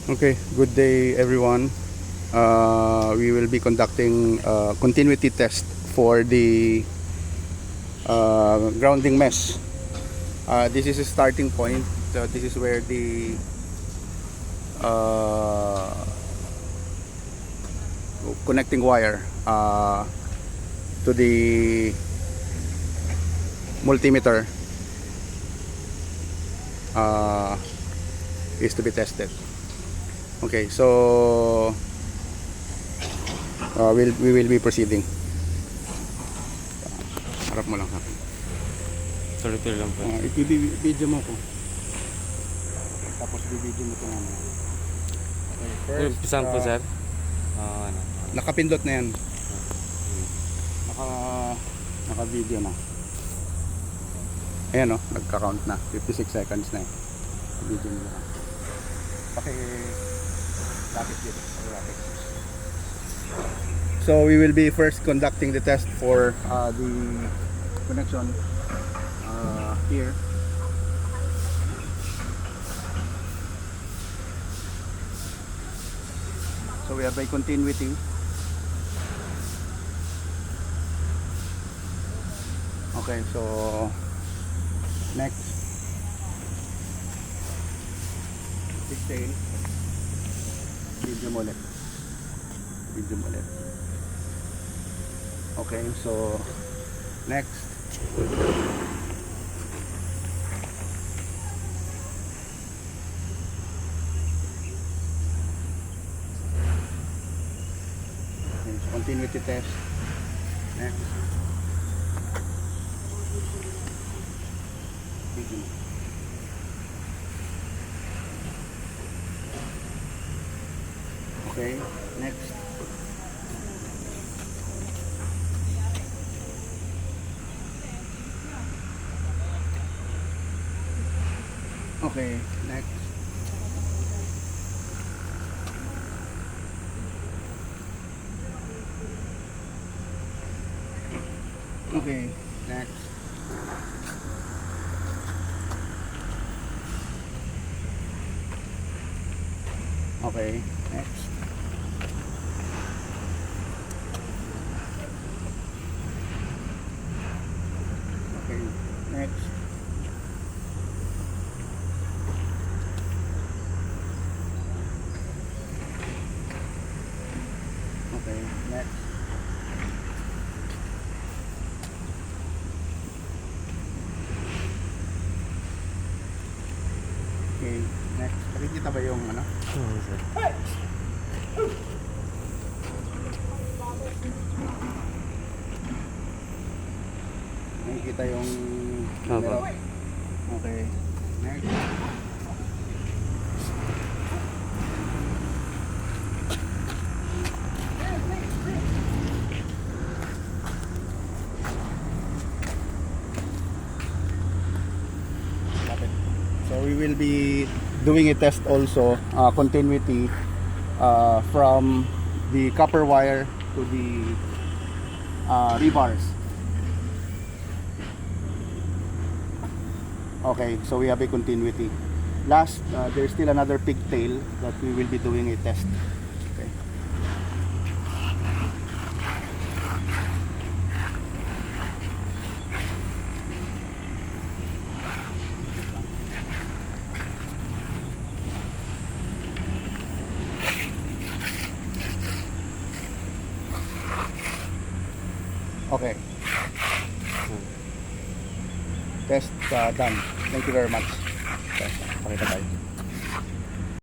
Okay, good day everyone. We will be conducting a continuity test for the grounding mesh. This is a starting point. This is where the uh, connecting wire to the multimeter is to be tested. Okay, so we will be proceeding. Harap mo lang ha. Tuloy-tuloy lang po. I-video mo ko. Tapos i-video mo ito nga. Okay, Pisan po, sir. Ano? Nakapindot na yan. Naka-video na. Ayan o, nagka-count na. 56 seconds na eh. Video mo lang. Lapit dito. Lapit. So we will be first conducting the test for the connection here. So we are by continuity. Okay, so next 16. Video mo ulit. Okay, so next. Okay, so continuity test. Next. Video. Okay, next. Okay, next. Okay, next. Okay, next. Okay, next. Okay, next. Okay, next. Nakikita ba yung ano? Oo, sir. Nakikita yung Opo. numero? Okay, next. So we will be doing a test also, continuity from the copper wire to the rebars. Okay, so we have a continuity. Last, there's still another pigtail that we will be doing a test. Okay. Okay. Test done. Thank you very much. Okay, pakita tayo.